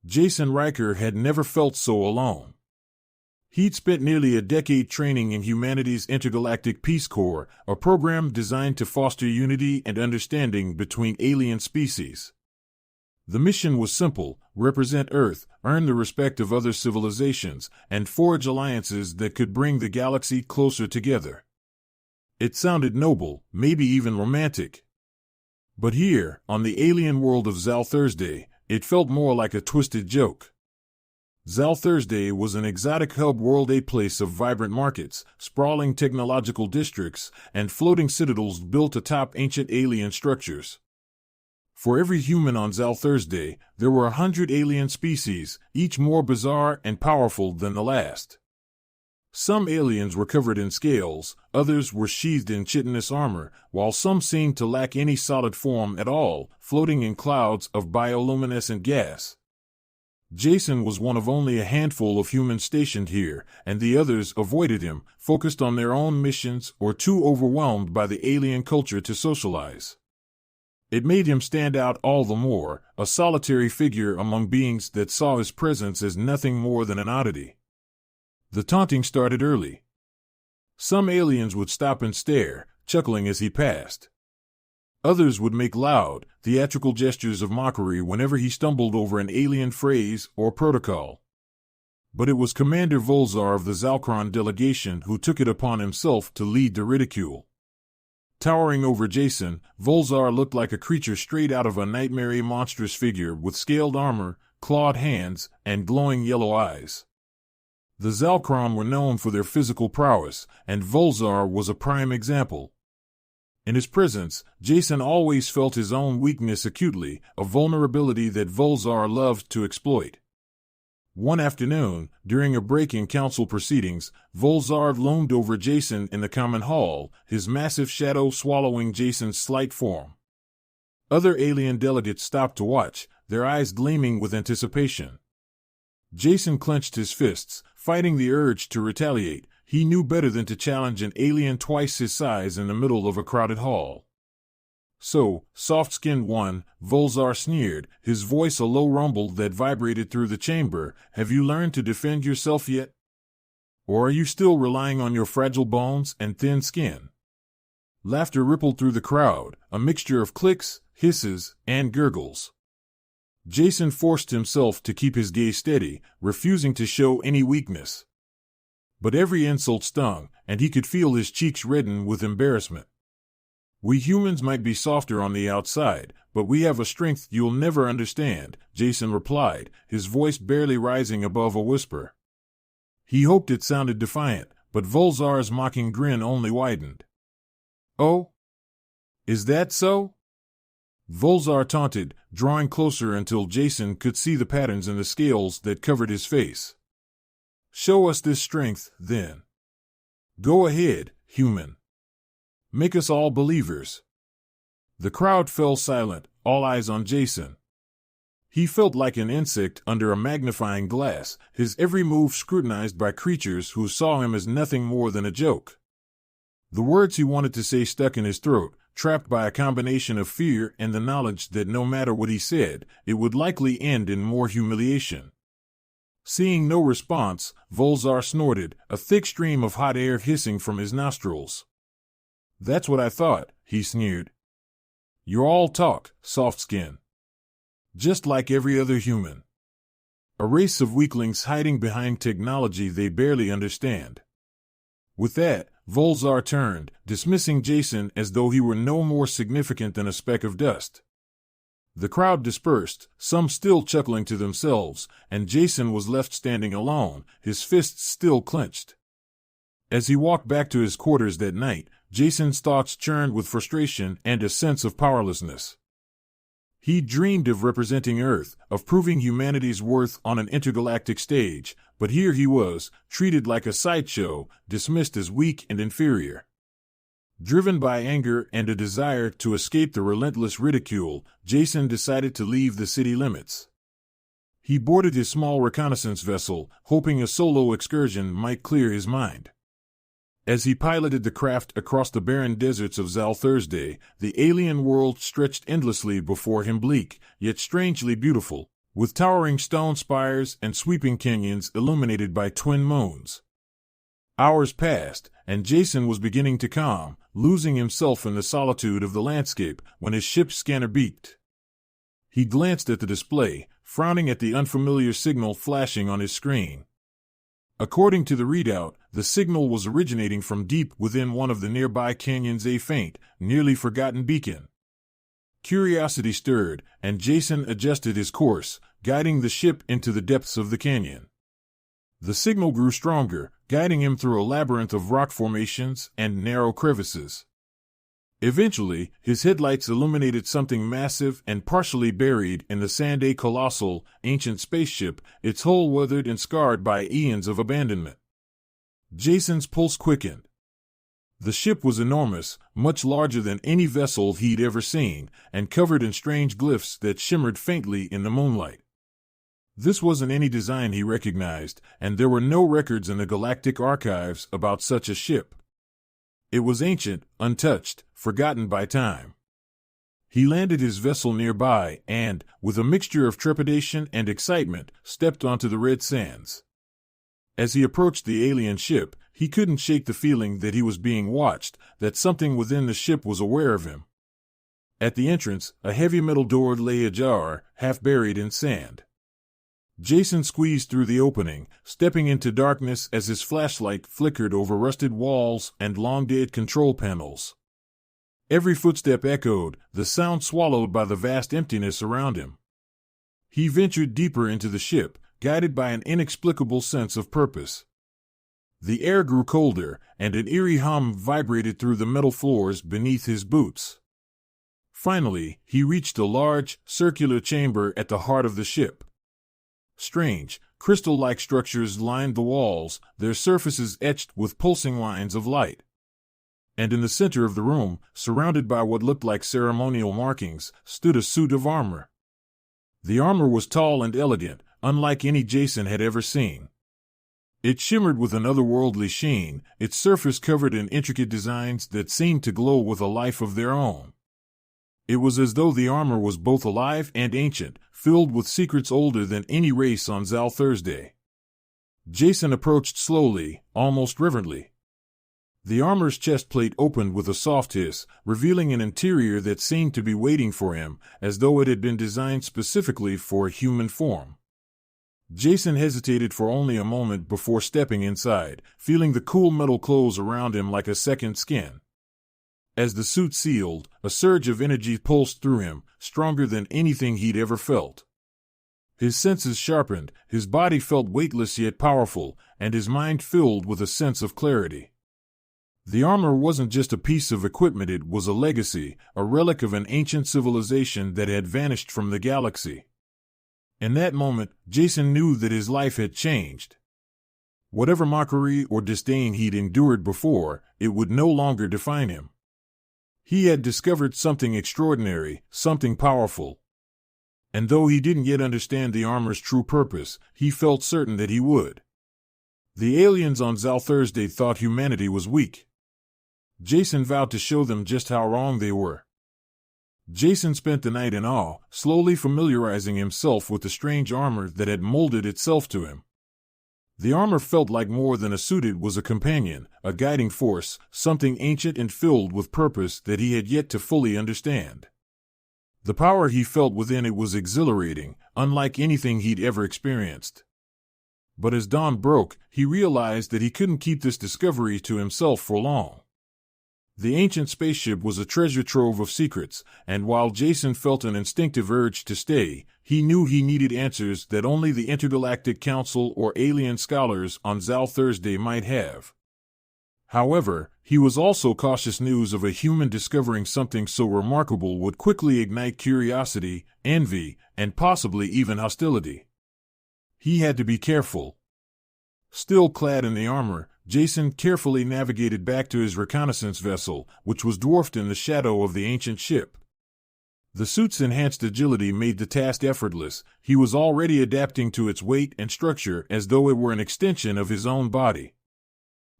Jason Riker had never felt so alone. He'd spent nearly a decade training in humanity's Intergalactic Peace Corps, a program designed to foster unity and understanding between alien species. The mission was simple: represent Earth, earn the respect of other civilizations, and forge alliances that could bring the galaxy closer together. It sounded noble, maybe even romantic. But here, on the alien world of Zal Thursday, it felt more like a twisted joke. Zal Thursday was an exotic hub world, a place of vibrant markets, sprawling technological districts, and floating citadels built atop ancient alien structures. For every human on Zal Thursday, there were 100 alien species, each more bizarre and powerful than the last. Some aliens were covered in scales, others were sheathed in chitinous armor, while some seemed to lack any solid form at all, floating in clouds of bioluminescent gas. Jason was one of only a handful of humans stationed here, and the others avoided him, focused on their own missions or too overwhelmed by the alien culture to socialize. It made him stand out all the more, a solitary figure among beings that saw his presence as nothing more than an oddity. The taunting started early. Some aliens would stop and stare, chuckling as he passed. Others would make loud, theatrical gestures of mockery whenever he stumbled over an alien phrase or protocol. But it was Commander Volzar of the Zalkron delegation who took it upon himself to lead the ridicule. Towering over Jason, Volzar looked like a creature straight out of a nightmare, a monstrous figure with scaled armor, clawed hands, and glowing yellow eyes. The Zalkron were known for their physical prowess, and Volzar was a prime example. In his presence, Jason always felt his own weakness acutely, a vulnerability that Volzar loved to exploit. One afternoon, during a break in council proceedings, Volzar loomed over Jason in the common hall, his massive shadow swallowing Jason's slight form. Other alien delegates stopped to watch, their eyes gleaming with anticipation. Jason clenched his fists, fighting the urge to retaliate. He knew better than to challenge an alien twice his size in the middle of a crowded hall. "So, soft-skinned one," Volzar sneered, his voice a low rumble that vibrated through the chamber, "have you learned to defend yourself yet? Or are you still relying on your fragile bones and thin skin?" Laughter rippled through the crowd, a mixture of clicks, hisses, and gurgles. Jason forced himself to keep his gaze steady, refusing to show any weakness. But every insult stung, and he could feel his cheeks redden with embarrassment. "We humans might be softer on the outside, but we have a strength you'll never understand," Jason replied, his voice barely rising above a whisper. He hoped it sounded defiant, but Volzar's mocking grin only widened. "Oh? Is that so?" Volzar taunted, drawing closer until Jason could see the patterns in the scales that covered his face. "Show us this strength, then. Go ahead, human. Make us all believers." The crowd fell silent, all eyes on Jason. He felt like an insect under a magnifying glass, his every move scrutinized by creatures who saw him as nothing more than a joke. The words he wanted to say stuck in his throat, trapped by a combination of fear and the knowledge that no matter what he said, it would likely end in more humiliation. Seeing no response, Volzar snorted, a thick stream of hot air hissing from his nostrils. "That's what I thought," he sneered. "You're all talk, soft skin. Just like every other human. A race of weaklings hiding behind technology they barely understand." With that, Volzar turned, dismissing Jason as though he were no more significant than a speck of dust. The crowd dispersed, some still chuckling to themselves, and Jason was left standing alone, his fists still clenched. As he walked back to his quarters that night, Jason's thoughts churned with frustration and a sense of powerlessness. He dreamed of representing Earth, of proving humanity's worth on an intergalactic stage, but here he was, treated like a sideshow, dismissed as weak and inferior. Driven by anger and a desire to escape the relentless ridicule, Jason decided to leave the city limits. He boarded his small reconnaissance vessel, hoping a solo excursion might clear his mind. As he piloted the craft across the barren deserts of Zal Thursday, the alien world stretched endlessly before him, bleak, yet strangely beautiful. with towering stone spires and sweeping canyons illuminated by twin moons. Hours passed, and Jason was beginning to calm, losing himself in the solitude of the landscape, when his ship's scanner beeped. He glanced at the display, frowning at the unfamiliar signal flashing on his screen. According to the readout, the signal was originating from deep within one of the nearby canyons, a faint, nearly forgotten beacon. Curiosity stirred, and Jason adjusted his course, guiding the ship into the depths of the canyon. The signal grew stronger, guiding him through a labyrinth of rock formations and narrow crevices. Eventually, his headlights illuminated something massive and partially buried in the sand, a colossal, ancient spaceship, its hull weathered and scarred by eons of abandonment. Jason's pulse quickened. The ship was enormous, much larger than any vessel he'd ever seen, and covered in strange glyphs that shimmered faintly in the moonlight. This wasn't any design he recognized, and there were no records in the galactic archives about such a ship. It was ancient, untouched, forgotten by time. He landed his vessel nearby and, with a mixture of trepidation and excitement, stepped onto the red sands. As he approached the alien ship, he couldn't shake the feeling that he was being watched, that something within the ship was aware of him. At the entrance, a heavy metal door lay ajar, half buried in sand. Jason squeezed through the opening, stepping into darkness as his flashlight flickered over rusted walls and long-dead control panels. Every footstep echoed, the sound swallowed by the vast emptiness around him. He ventured deeper into the ship, guided by an inexplicable sense of purpose. The air grew colder, and an eerie hum vibrated through the metal floors beneath his boots. Finally, he reached a large, circular chamber at the heart of the ship. Strange, crystal-like structures lined the walls, their surfaces etched with pulsing lines of light. And in the center of the room, surrounded by what looked like ceremonial markings, stood a suit of armor. The armor was tall and elegant, unlike any Jason had ever seen. It shimmered with an otherworldly sheen, its surface covered in intricate designs that seemed to glow with a life of their own. It was as though the armor was both alive and ancient, filled with secrets older than any race on Zal Thursday. Jason approached slowly, almost reverently. The armor's chest plate opened with a soft hiss, revealing an interior that seemed to be waiting for him, as though it had been designed specifically for a human form. Jason hesitated for only a moment before stepping inside, feeling the cool metal clothes around him like a second skin. As the suit sealed, a surge of energy pulsed through him, stronger than anything he'd ever felt. His senses sharpened, his body felt weightless yet powerful, and his mind filled with a sense of clarity. The armor wasn't just a piece of equipment, it was a legacy, a relic of an ancient civilization that had vanished from the galaxy. In that moment, Jason knew that his life had changed. Whatever mockery or disdain he'd endured before, it would no longer define him. He had discovered something extraordinary, something powerful. And though he didn't yet understand the armor's true purpose, he felt certain that he would. The aliens on Zal Thursday thought humanity was weak. Jason vowed to show them just how wrong they were. Jason spent the night in awe, slowly familiarizing himself with the strange armor that had molded itself to him. The armor felt like more than a suit, it was a companion, a guiding force, something ancient and filled with purpose that he had yet to fully understand. The power he felt within it was exhilarating, unlike anything he'd ever experienced. But as dawn broke, he realized that he couldn't keep this discovery to himself for long. The ancient spaceship was a treasure trove of secrets, and while Jason felt an instinctive urge to stay, he knew he needed answers that only the Intergalactic Council or alien scholars on Zal Thursday might have. However, he was also cautious. News of a human discovering something so remarkable would quickly ignite curiosity, envy, and possibly even hostility. He had to be careful. Still clad in the armor, Jason carefully navigated back to his reconnaissance vessel, which was dwarfed in the shadow of the ancient ship. The suit's enhanced agility made the task effortless. He was already adapting to its weight and structure as though it were an extension of his own body.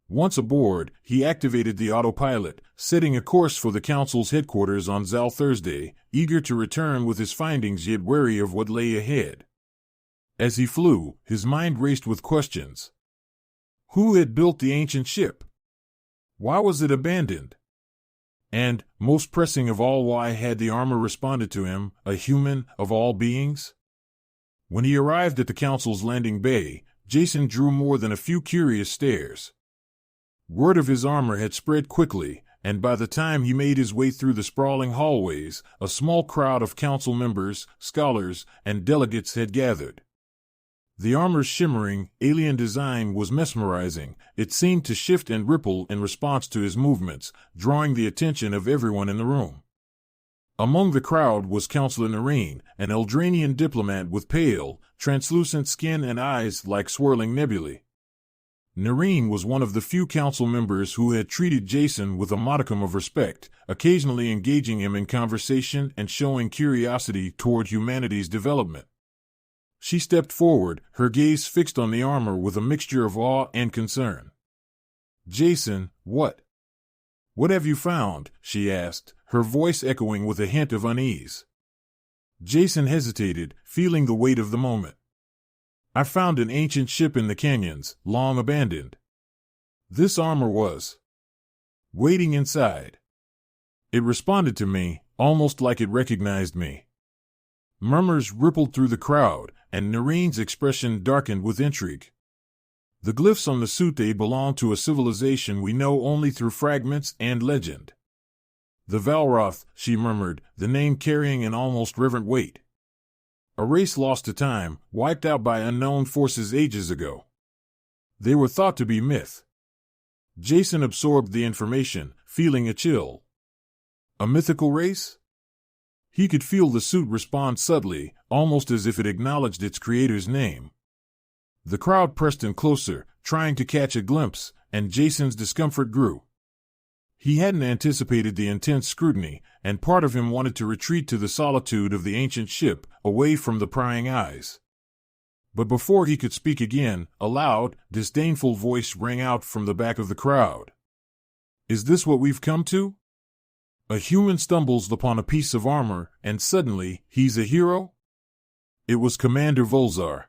Once aboard, he activated the autopilot, setting a course for the Council's headquarters on Zal Thursday, eager to return with his findings yet wary of what lay ahead. As he flew, his mind raced with questions. Who had built the ancient ship? Why was it abandoned? And, most pressing of all, why had the armor responded to him, a human, of all beings? When he arrived at the Council's landing bay, Jason drew more than a few curious stares. Word of his armor had spread quickly, and by the time he made his way through the sprawling hallways, a small crowd of council members, scholars, and delegates had gathered. The armor's shimmering, alien design was mesmerizing. It seemed to shift and ripple in response to his movements, drawing the attention of everyone in the room. Among the crowd was Counselor Nareen, an Eldranian diplomat with pale, translucent skin and eyes like swirling nebulae. Nareen was one of the few council members who had treated Jason with a modicum of respect, occasionally engaging him in conversation and showing curiosity toward humanity's development. She stepped forward, her gaze fixed on the armor with a mixture of awe and concern. Jason, what have you found? She asked, her voice echoing with a hint of unease. Jason hesitated, feeling the weight of the moment. I found an ancient ship in the canyons, long abandoned. This armor was waiting inside. It responded to me, almost like it recognized me. Murmurs rippled through the crowd, and Nareen's expression darkened with intrigue. The glyphs on the suite belong to a civilization we know only through fragments and legend. The Valroth, she murmured, the name carrying an almost reverent weight. A race lost to time, wiped out by unknown forces ages ago. They were thought to be myth. Jason absorbed the information, feeling a chill. A mythical race? He could feel the suit respond subtly, almost as if it acknowledged its creator's name. The crowd pressed in closer, trying to catch a glimpse, and Jason's discomfort grew. He hadn't anticipated the intense scrutiny, and part of him wanted to retreat to the solitude of the ancient ship, away from the prying eyes. But before he could speak again, a loud, disdainful voice rang out from the back of the crowd. Is this what we've come to? A human stumbles upon a piece of armor, and suddenly, he's a hero? It was Commander Volzar.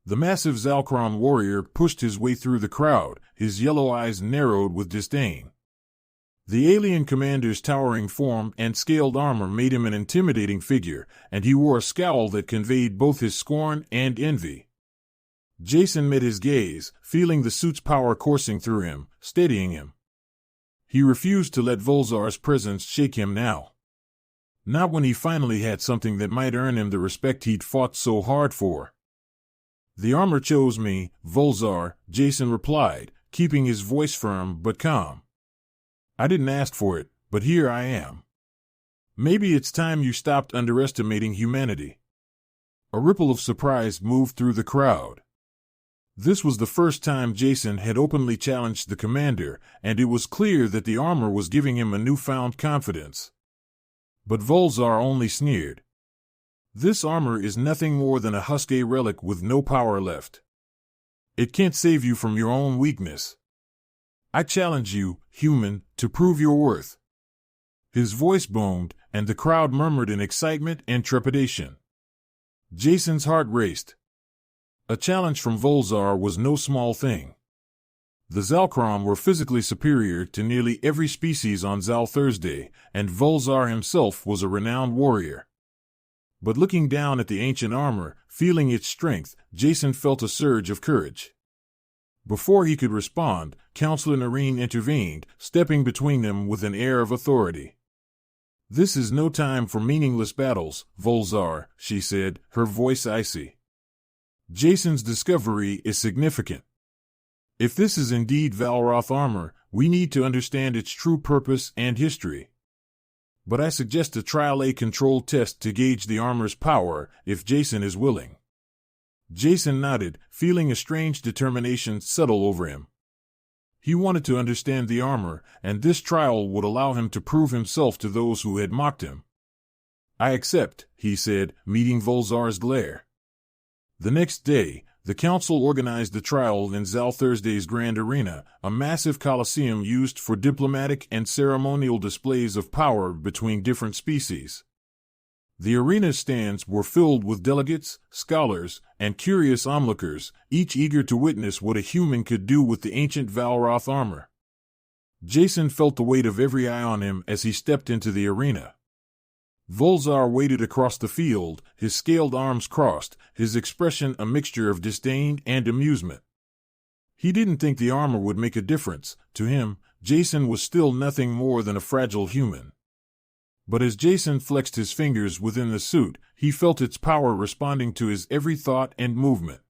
The massive Zalkron warrior pushed his way through the crowd, his yellow eyes narrowed with disdain. The alien commander's towering form and scaled armor made him an intimidating figure, and he wore a scowl that conveyed both his scorn and envy. Jason met his gaze, feeling the suit's power coursing through him, steadying him. He refused to let Volzar's presence shake him now. Not when he finally had something that might earn him the respect he'd fought so hard for. The armor chose me, Volzar, Jason replied, keeping his voice firm but calm. I didn't ask for it, but here I am. Maybe it's time you stopped underestimating humanity. A ripple of surprise moved through the crowd. This was the first time Jason had openly challenged the commander, and it was clear that the armor was giving him a newfound confidence. But Volzar only sneered. This armor is nothing more than a Husky relic with no power left. It can't save you from your own weakness. I challenge you, human, to prove your worth. His voice boomed, and the crowd murmured in excitement and trepidation. Jason's heart raced. A challenge from Volzar was no small thing. The Zalkron were physically superior to nearly every species on Zal Thursday, and Volzar himself was a renowned warrior. But looking down at the ancient armor, feeling its strength, Jason felt a surge of courage. Before he could respond, Counselor Nareen intervened, stepping between them with an air of authority. This is no time for meaningless battles, Volzar, she said, her voice icy. Jason's discovery is significant. If this is indeed Valroth armor, we need to understand its true purpose and history. But I suggest a Trial A controlled test to gauge the armor's power, if Jason is willing. Jason nodded, feeling a strange determination settle over him. He wanted to understand the armor, and this trial would allow him to prove himself to those who had mocked him. I accept, he said, meeting Volzar's glare. The next day, the council organized the trial in Zal Thursday's Grand Arena, a massive coliseum used for diplomatic and ceremonial displays of power between different species. The arena stands were filled with delegates, scholars, and curious onlookers, each eager to witness what a human could do with the ancient Valroth armor. Jason felt the weight of every eye on him as he stepped into the arena. Volzar waited across the field, his scaled arms crossed, his expression a mixture of disdain and amusement. He didn't think the armor would make a difference. To him, Jason was still nothing more than a fragile human. But as Jason flexed his fingers within the suit, he felt its power responding to his every thought and movement.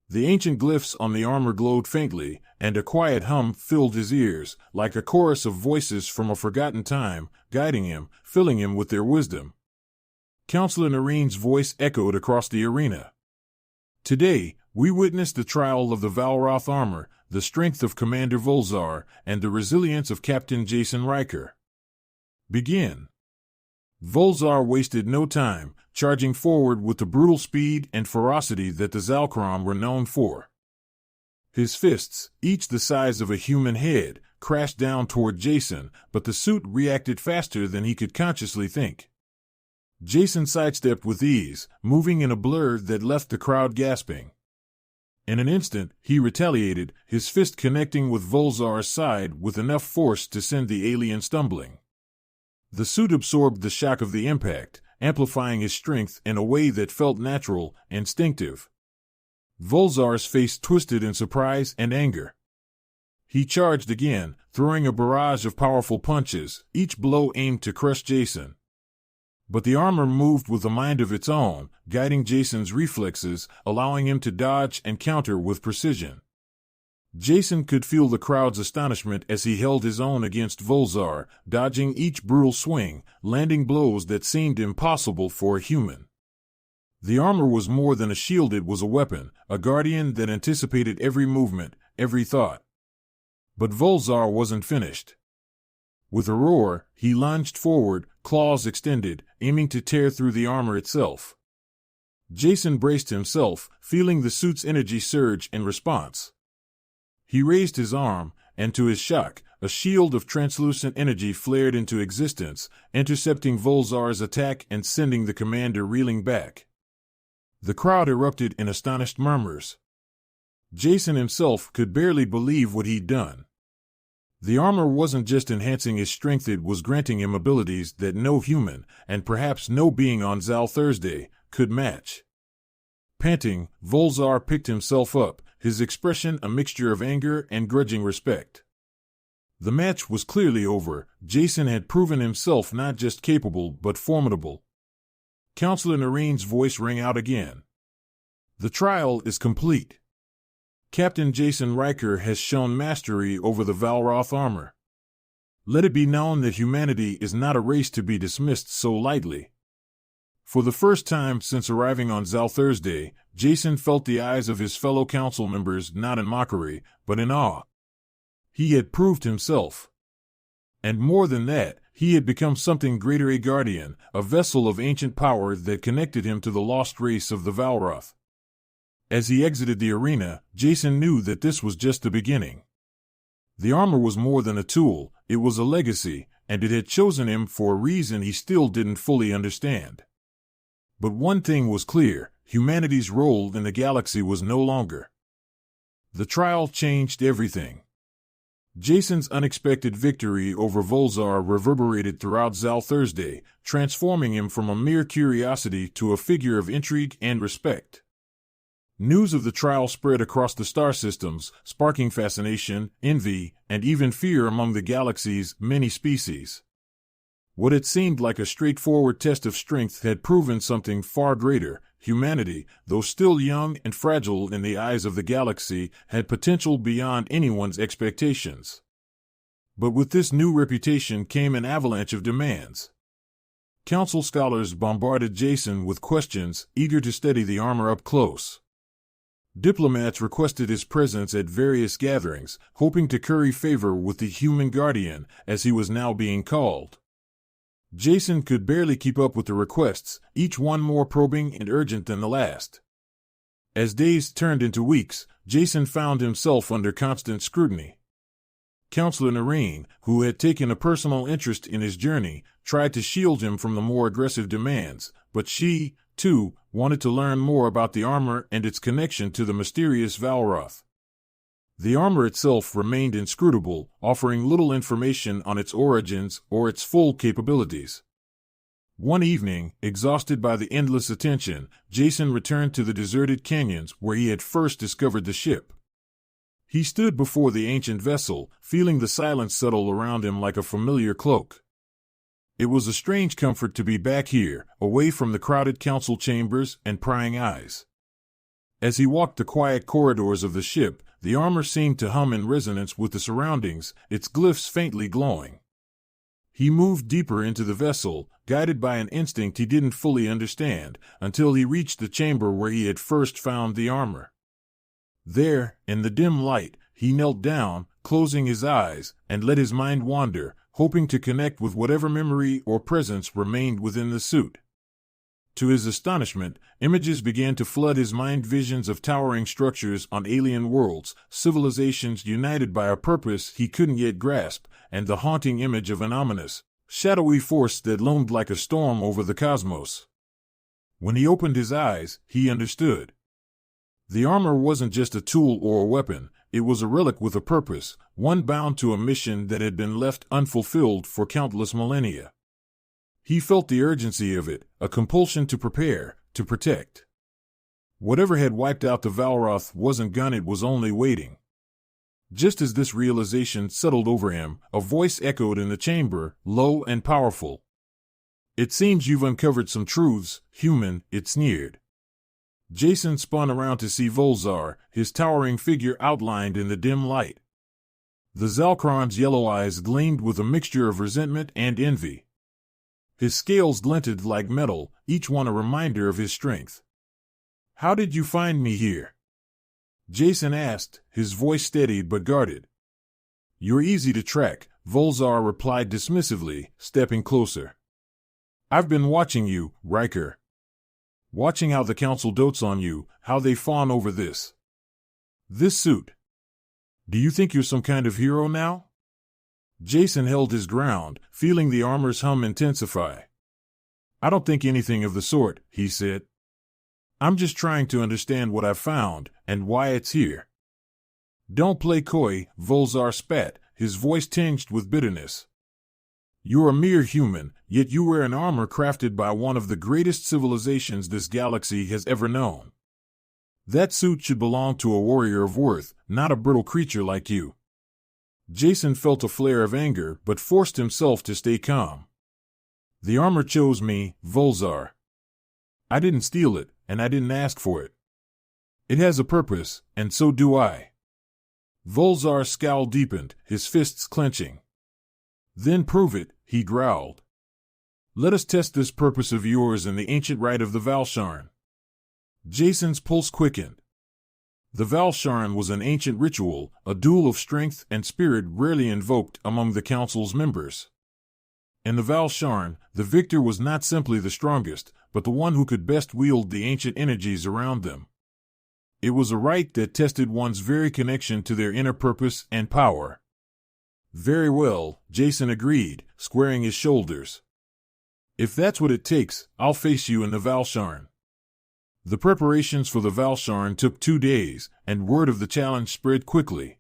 The ancient glyphs on the armor glowed faintly, and a quiet hum filled his ears, like a chorus of voices from a forgotten time, guiding him, filling him with their wisdom. Counselor Narine's voice echoed across the arena. Today, we witness the trial of the Valroth armor, the strength of Commander Volzar, and the resilience of Captain Jason Riker. Begin. Volzar wasted no time, charging forward with the brutal speed and ferocity that the Zalkron were known for. His fists, each the size of a human head, crashed down toward Jason, but the suit reacted faster than he could consciously think. Jason sidestepped with ease, moving in a blur that left the crowd gasping. In an instant, he retaliated, his fist connecting with Volzar's side with enough force to send the alien stumbling. The suit absorbed the shock of the impact, amplifying his strength in a way that felt natural, instinctive. Volzar's face twisted in surprise and anger. He charged again, throwing a barrage of powerful punches, each blow aimed to crush Jason. But the armor moved with a mind of its own, guiding Jason's reflexes, allowing him to dodge and counter with precision. Jason could feel the crowd's astonishment as he held his own against Volzar, dodging each brutal swing, landing blows that seemed impossible for a human. The armor was more than a shield, it was a weapon, a guardian that anticipated every movement, every thought. But Volzar wasn't finished. With a roar, he lunged forward, claws extended, aiming to tear through the armor itself. Jason braced himself, feeling the suit's energy surge in response. He raised his arm, and to his shock, a shield of translucent energy flared into existence, intercepting Volzar's attack and sending the commander reeling back. The crowd erupted in astonished murmurs. Jason himself could barely believe what he'd done. The armor wasn't just enhancing his strength, it was granting him abilities that no human, and perhaps no being on Zal Thursday, could match. Panting, Volzar picked himself up, his expression a mixture of anger and grudging respect. The match was clearly over. Jason had proven himself not just capable but formidable. Counselor Narine's voice rang out again. The trial is complete. Captain Jason Riker has shown mastery over the Valroth armor. Let it be known that humanity is not a race to be dismissed so lightly. For the first time since arriving on Zal Thursday, Jason felt the eyes of his fellow council members not in mockery, but in awe. He had proved himself. And more than that, he had become something greater, a guardian, a vessel of ancient power that connected him to the lost race of the Valroth. As he exited the arena, Jason knew that this was just the beginning. The armor was more than a tool, it was a legacy, and it had chosen him for a reason he still didn't fully understand. But one thing was clear, humanity's role in the galaxy was no longer. The trial changed everything. Jason's unexpected victory over Volzar reverberated throughout Zal Thursday, transforming him from a mere curiosity to a figure of intrigue and respect. News of the trial spread across the star systems, sparking fascination, envy, and even fear among the galaxy's many species. What had seemed like a straightforward test of strength had proven something far greater. Humanity, though still young and fragile in the eyes of the galaxy, had potential beyond anyone's expectations. But with this new reputation came an avalanche of demands. Council scholars bombarded Jason with questions, eager to study the armor up close. Diplomats requested his presence at various gatherings, hoping to curry favor with the human guardian, as he was now being called. Jason could barely keep up with the requests, each one more probing and urgent than the last. As days turned into weeks, Jason found himself under constant scrutiny. Counselor Nareen, who had taken a personal interest in his journey, tried to shield him from the more aggressive demands, but she, too, wanted to learn more about the armor and its connection to the mysterious Valroth. The armor itself remained inscrutable, offering little information on its origins or its full capabilities. One evening, exhausted by the endless attention, Jason returned to the deserted canyons where he had first discovered the ship. He stood before the ancient vessel, feeling the silence settle around him like a familiar cloak. It was a strange comfort to be back here, away from the crowded council chambers and prying eyes. As he walked the quiet corridors of the ship, the armor seemed to hum in resonance with the surroundings, its glyphs faintly glowing. He moved deeper into the vessel, guided by an instinct he didn't fully understand, until he reached the chamber where he had first found the armor. There, in the dim light, he knelt down, closing his eyes, and let his mind wander, hoping to connect with whatever memory or presence remained within the suit. To his astonishment, images began to flood his mind, visions of towering structures on alien worlds, civilizations united by a purpose he couldn't yet grasp, and the haunting image of an ominous, shadowy force that loomed like a storm over the cosmos. When he opened his eyes, he understood. The armor wasn't just a tool or a weapon, it was a relic with a purpose, one bound to a mission that had been left unfulfilled for countless millennia. He felt the urgency of it, a compulsion to prepare, to protect. Whatever had wiped out the Valroth wasn't gone, it was only waiting. Just as this realization settled over him, a voice echoed in the chamber, low and powerful. "It seems you've uncovered some truths, human," it sneered. Jason spun around to see Volzar, his towering figure outlined in the dim light. The Zalkron's yellow eyes gleamed with a mixture of resentment and envy. His scales glinted like metal, each one a reminder of his strength. "How did you find me here?" Jason asked, his voice steady but guarded. "You're easy to track," Volzar replied dismissively, stepping closer. "I've been watching you, Riker. Watching how the Council dotes on you, how they fawn over this suit. Do you think you're some kind of hero now?" Jason held his ground, feeling the armor's hum intensify. "I don't think anything of the sort," he said. "I'm just trying to understand what I've found, and why it's here." "Don't play coy," Volzar spat, his voice tinged with bitterness. "You're a mere human, yet you wear an armor crafted by one of the greatest civilizations this galaxy has ever known. That suit should belong to a warrior of worth, not a brittle creature like you." Jason felt a flare of anger but forced himself to stay calm. "The armor chose me, Volzar. I didn't steal it, and I didn't ask for it. It has a purpose, and so do I." Volzar's scowl deepened, his fists clenching. "Then prove it," he growled. "Let us test this purpose of yours in the ancient rite of the Valsharn." Jason's pulse quickened. The Valsharn was an ancient ritual, a duel of strength and spirit rarely invoked among the Council's members. In the Valsharn, the victor was not simply the strongest, but the one who could best wield the ancient energies around them. It was a rite that tested one's very connection to their inner purpose and power. "Very well," Jason agreed, squaring his shoulders. "If that's what it takes, I'll face you in the Valsharn." The preparations for the Valsharn took 2 days, and word of the challenge spread quickly.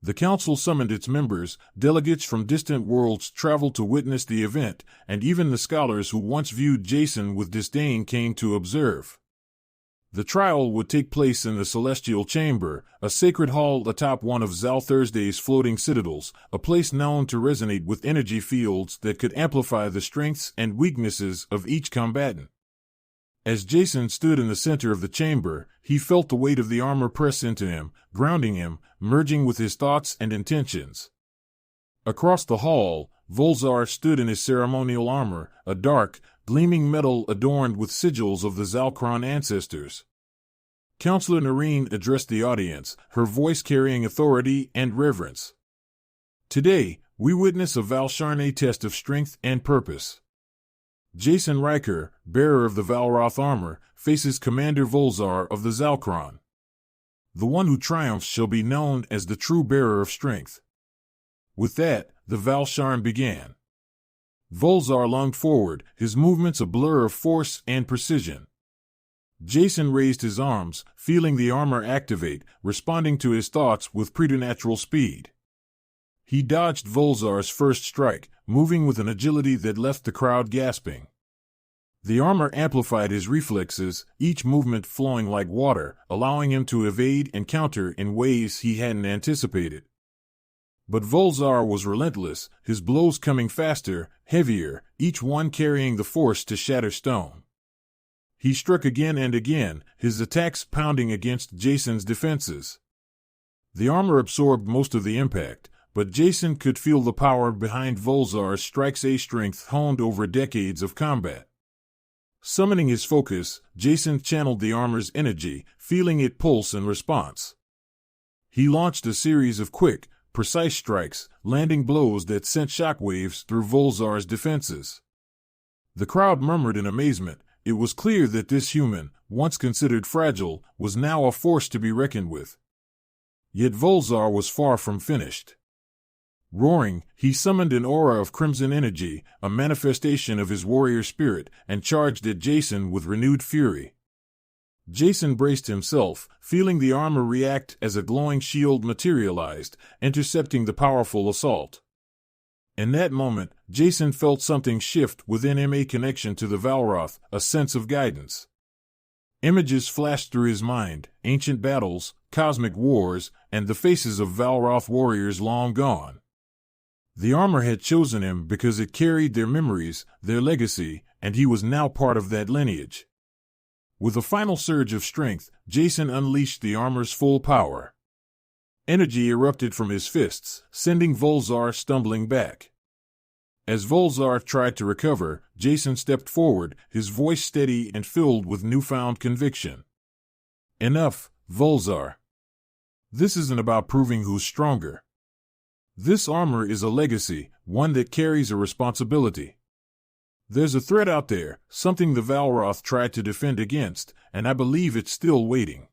The Council summoned its members, delegates from distant worlds traveled to witness the event, and even the scholars who once viewed Jason with disdain came to observe. The trial would take place in the Celestial Chamber, a sacred hall atop one of Zal Thursday's floating citadels, a place known to resonate with energy fields that could amplify the strengths and weaknesses of each combatant. As Jason stood in the center of the chamber, he felt the weight of the armor press into him, grounding him, merging with his thoughts and intentions. Across the hall, Volzar stood in his ceremonial armor, a dark, gleaming metal adorned with sigils of the Zalkron ancestors. Counselor Nareen addressed the audience, her voice carrying authority and reverence. "Today, we witness a Valsharn test of strength and purpose. Jason Riker, bearer of the Valroth armor, faces Commander Volzar of the Zalkron. The one who triumphs shall be known as the true bearer of strength. With that, the Valsharn began. Volzar lunged forward, his movements a blur of force and precision. Jason raised his arms, feeling the armor activate, responding to his thoughts with preternatural speed. He dodged Volzar's first strike, moving with an agility that left the crowd gasping. The armor amplified his reflexes, each movement flowing like water, allowing him to evade and counter in ways he hadn't anticipated. But Volzar was relentless, his blows coming faster, heavier, each one carrying the force to shatter stone. He struck again and again, his attacks pounding against Jason's defenses. The armor absorbed most of the impact, but Jason could feel the power behind Volzar's strikes, a strength honed over decades of combat. Summoning his focus, Jason channeled the armor's energy, feeling it pulse in response. He launched a series of quick, precise strikes, landing blows that sent shockwaves through Volzar's defenses. The crowd murmured in amazement. It was clear that this human, once considered fragile, was now a force to be reckoned with. Yet Volzar was far from finished. Roaring, he summoned an aura of crimson energy, a manifestation of his warrior spirit, and charged at Jason with renewed fury. Jason braced himself, feeling the armor react as a glowing shield materialized, intercepting the powerful assault. In that moment, Jason felt something shift within him, a connection to the Valroth, a sense of guidance. Images flashed through his mind, ancient battles, cosmic wars, and the faces of Valroth warriors long gone. The armor had chosen him because it carried their memories, their legacy, and he was now part of that lineage. With a final surge of strength, Jason unleashed the armor's full power. Energy erupted from his fists, sending Volzar stumbling back. As Volzar tried to recover, Jason stepped forward, his voice steady and filled with newfound conviction. Enough, Volzar. This isn't about proving who's stronger. This armor is a legacy, one that carries a responsibility. There's a threat out there, something the Valroth tried to defend against, and I believe it's still waiting.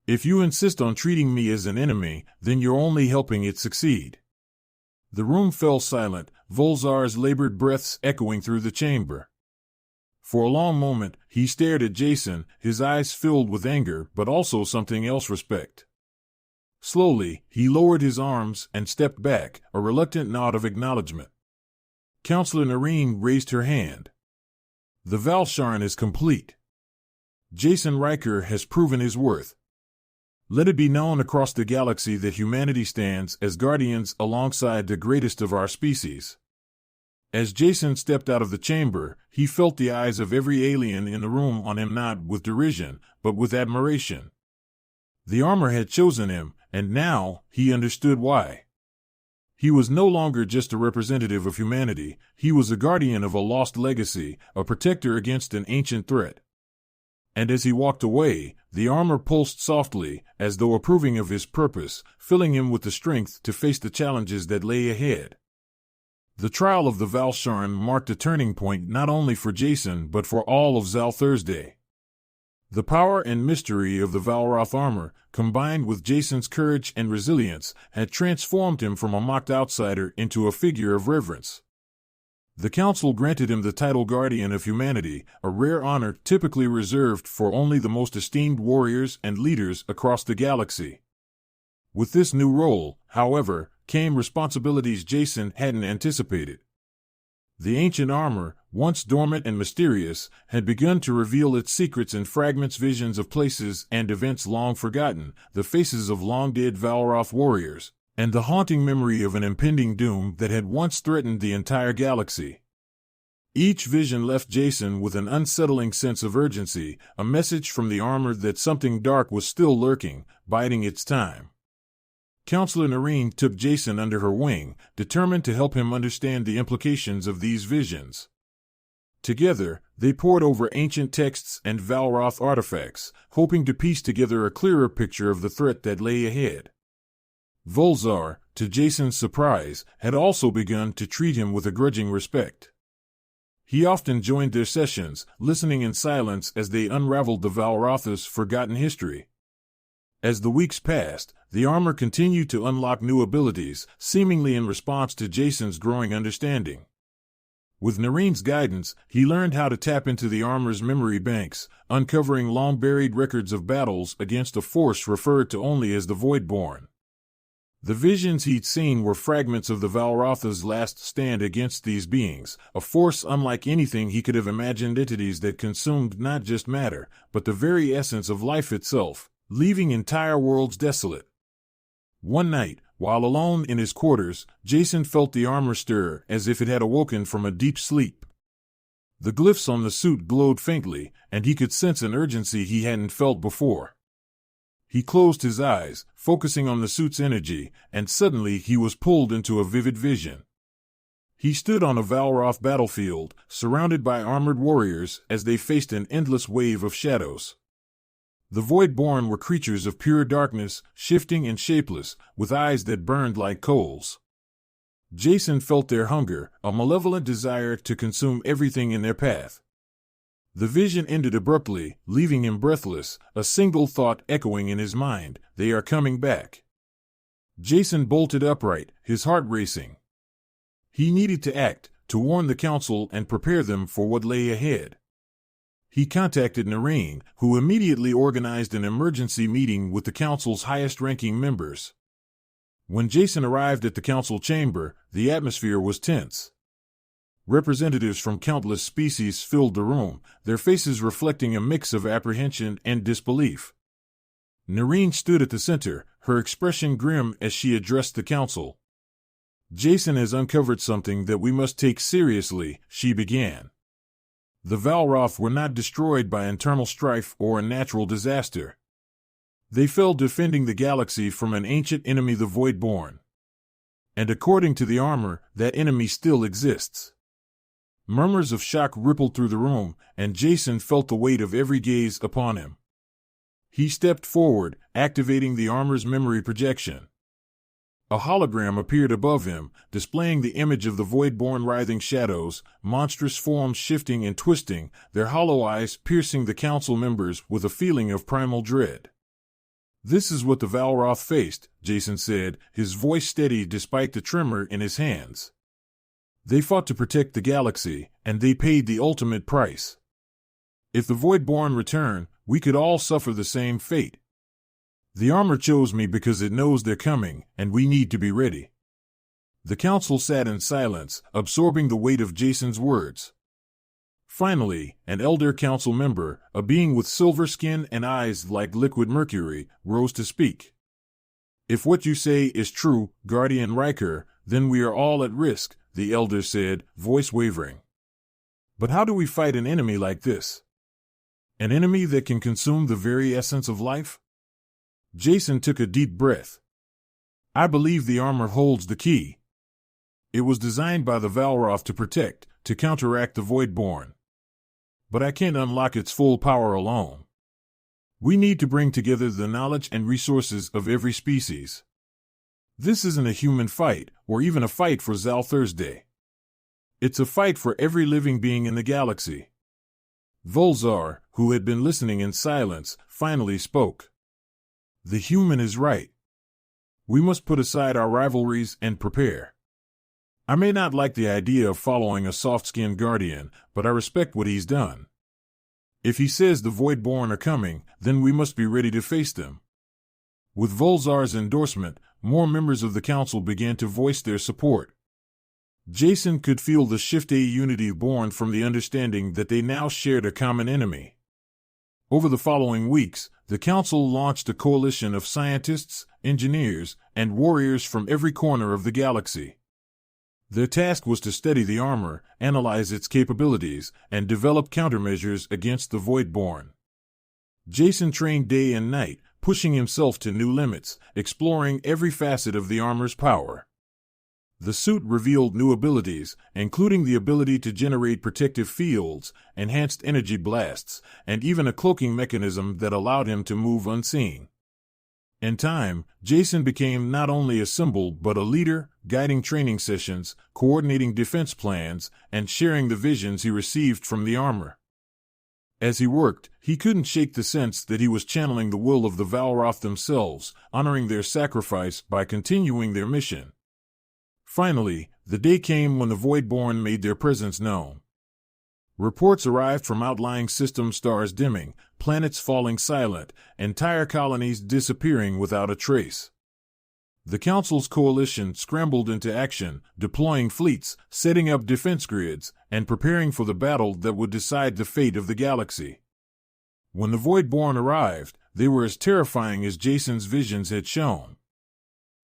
If you insist on treating me as an enemy, then you're only helping it succeed. The room fell silent, Volzar's labored breaths echoing through the chamber. For a long moment, he stared at Jason, his eyes filled with anger but also something else, respect. Slowly, he lowered his arms and stepped back, a reluctant nod of acknowledgement. Counselor Nareen raised her hand. The Valsharn is complete. Jason Riker has proven his worth. Let it be known across the galaxy that humanity stands as guardians alongside the greatest of our species. As Jason stepped out of the chamber, he felt the eyes of every alien in the room on him, not with derision, but with admiration. The armor had chosen him, and now he understood why. He was no longer just a representative of humanity, he was a guardian of a lost legacy, a protector against an ancient threat. And as he walked away, the armor pulsed softly, as though approving of his purpose, filling him with the strength to face the challenges that lay ahead. The trial of the Valsharn marked a turning point not only for Jason but for all of Zal Thursday. The power and mystery of the Valroth armor, combined with Jason's courage and resilience, had transformed him from a mocked outsider into a figure of reverence. The Council granted him the title Guardian of Humanity, a rare honor typically reserved for only the most esteemed warriors and leaders across the galaxy. With this new role, however, came responsibilities Jason hadn't anticipated. The ancient armor, once dormant and mysterious, had begun to reveal its secrets in fragments, visions of places and events long forgotten, the faces of long-dead Valroth warriors, and the haunting memory of an impending doom that had once threatened the entire galaxy. Each vision left Jason with an unsettling sense of urgency, a message from the armor that something dark was still lurking, biding its time. Counselor Nareen took Jason under her wing, determined to help him understand the implications of these visions. Together, they pored over ancient texts and Valroth artifacts, hoping to piece together a clearer picture of the threat that lay ahead. Volzar, to Jason's surprise, had also begun to treat him with a grudging respect. He often joined their sessions, listening in silence as they unraveled the Valrotha's forgotten history. As the weeks passed, the armor continued to unlock new abilities, seemingly in response to Jason's growing understanding. With Nareen's guidance, he learned how to tap into the armor's memory banks, uncovering long-buried records of battles against a force referred to only as the Voidborn. The visions he'd seen were fragments of the Valrotha's last stand against these beings, a force unlike anything he could have imagined, entities that consumed not just matter, but the very essence of life itself, leaving entire worlds desolate. One night, while alone in his quarters, Jason felt the armor stir as if it had awoken from a deep sleep. The glyphs on the suit glowed faintly, and he could sense an urgency he hadn't felt before. He closed his eyes, focusing on the suit's energy, and suddenly he was pulled into a vivid vision. He stood on a Valroth battlefield, surrounded by armored warriors as they faced an endless wave of shadows. The Voidborn were creatures of pure darkness, shifting and shapeless, with eyes that burned like coals. Jason felt their hunger, a malevolent desire to consume everything in their path. The vision ended abruptly, leaving him breathless, a single thought echoing in his mind: they are coming back. Jason bolted upright, his heart racing. He needed to act, to warn the council and prepare them for what lay ahead. He contacted Nareen, who immediately organized an emergency meeting with the council's highest-ranking members. When Jason arrived at the council chamber, the atmosphere was tense. Representatives from countless species filled the room, their faces reflecting a mix of apprehension and disbelief. Nareen stood at the center, her expression grim as she addressed the council. "Jason has uncovered something that we must take seriously," she began. The Valroth were not destroyed by internal strife or a natural disaster. They fell defending the galaxy from an ancient enemy, the Voidborn. And according to the armor, that enemy still exists. Murmurs of shock rippled through the room, and Jason felt the weight of every gaze upon him. He stepped forward, activating the armor's memory projection. A hologram appeared above him, displaying the image of the Voidborn writhing shadows, monstrous forms shifting and twisting, their hollow eyes piercing the council members with a feeling of primal dread. "This is what the Valroth faced," Jason said, his voice steady despite the tremor in his hands. "They fought to protect the galaxy, and they paid the ultimate price. If the Voidborn return, we could all suffer the same fate. The armor chose me because it knows they're coming, and we need to be ready." The council sat in silence, absorbing the weight of Jason's words. Finally, an elder council member, a being with silver skin and eyes like liquid mercury, rose to speak. "If what you say is true, Guardian Riker, then we are all at risk," the elder said, voice wavering. "But how do we fight an enemy like this? An enemy that can consume the very essence of life?" Jason took a deep breath. "I believe the armor holds the key. It was designed by the Valroth to protect, to counteract the Voidborn. But I can't unlock its full power alone. We need to bring together the knowledge and resources of every species. This isn't a human fight, or even a fight for Zal Thursday. It's a fight for every living being in the galaxy." Volzar, who had been listening in silence, finally spoke. "The human is right. We must put aside our rivalries and prepare. I may not like the idea of following a soft-skinned guardian, but I respect what he's done. If he says the Voidborn are coming, then we must be ready to face them." With Volzar's endorsement, more members of the council began to voice their support. Jason could feel the shift, a unity born from the understanding that they now shared a common enemy. Over the following weeks, the council launched a coalition of scientists, engineers, and warriors from every corner of the galaxy. Their task was to study the armor, analyze its capabilities, and develop countermeasures against the Voidborn. Jason trained day and night, pushing himself to new limits, exploring every facet of the armor's power. The suit revealed new abilities, including the ability to generate protective fields, enhanced energy blasts, and even a cloaking mechanism that allowed him to move unseen. In time, Jason became not only a symbol but a leader, guiding training sessions, coordinating defense plans, and sharing the visions he received from the armor. As he worked, he couldn't shake the sense that he was channeling the will of the Valroth themselves, honoring their sacrifice by continuing their mission. Finally, the day came when the Voidborn made their presence known. Reports arrived from outlying system stars dimming, planets falling silent, entire colonies disappearing without a trace. The Council's coalition scrambled into action, deploying fleets, setting up defense grids, and preparing for the battle that would decide the fate of the galaxy. When the Voidborn arrived, they were as terrifying as Jason's visions had shown.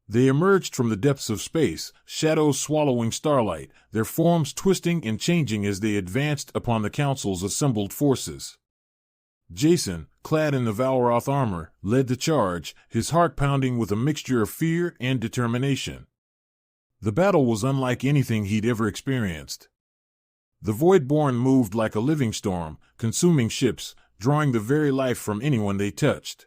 They emerged from the depths of space, shadows swallowing starlight, their forms twisting and changing as they advanced upon the Council's assembled forces. Jason, clad in the Valroth armor, led the charge, his heart pounding with a mixture of fear and determination. The battle was unlike anything he'd ever experienced. The Voidborn moved like a living storm, consuming ships, drawing the very life from anyone they touched.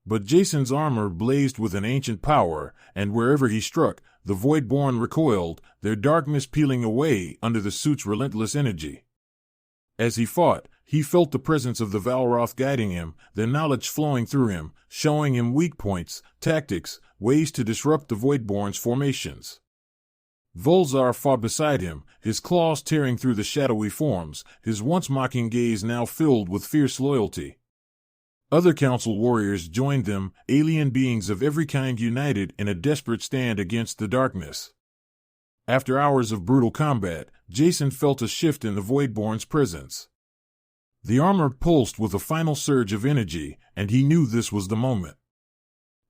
But Jason's armor blazed with an ancient power, and wherever he struck, the Voidborn recoiled, their darkness peeling away under the suit's relentless energy. As he fought, he felt the presence of the Valroth guiding him, their knowledge flowing through him, showing him weak points, tactics, ways to disrupt the Voidborn's formations. Volzar fought beside him, his claws tearing through the shadowy forms, his once mocking gaze now filled with fierce loyalty. Other Council warriors joined them, alien beings of every kind united in a desperate stand against the darkness. After hours of brutal combat, Jason felt a shift in the Voidborn's presence. The armor pulsed with a final surge of energy, and he knew this was the moment.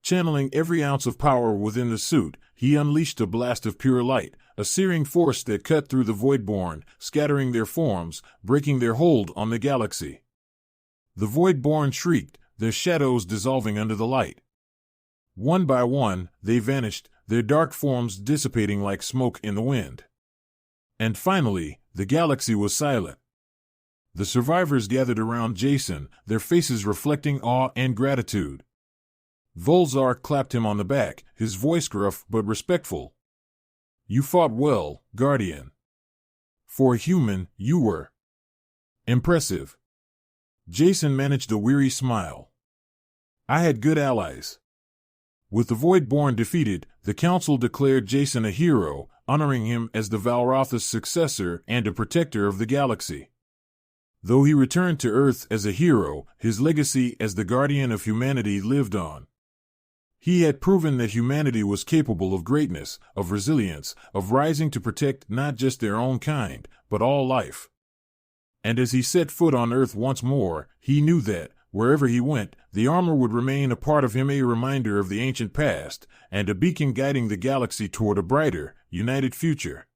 Channeling every ounce of power within the suit, he unleashed a blast of pure light, a searing force that cut through the Voidborn, scattering their forms, breaking their hold on the galaxy. The Voidborn shrieked, their shadows dissolving under the light. One by one, they vanished, their dark forms dissipating like smoke in the wind. And finally, the galaxy was silent. The survivors gathered around Jason, their faces reflecting awe and gratitude. Volzar clapped him on the back, his voice gruff but respectful. "You fought well, Guardian. For a human, you were impressive." Jason managed a weary smile. "I had good allies." With the Voidborn defeated, the Council declared Jason a hero, honoring him as the Valrotha's successor and a protector of the galaxy. Though he returned to Earth as a hero, his legacy as the guardian of humanity lived on. He had proven that humanity was capable of greatness, of resilience, of rising to protect not just their own kind, but all life. And as he set foot on Earth once more, he knew that, wherever he went, the armor would remain a part of him, a reminder of the ancient past, and a beacon guiding the galaxy toward a brighter, united future.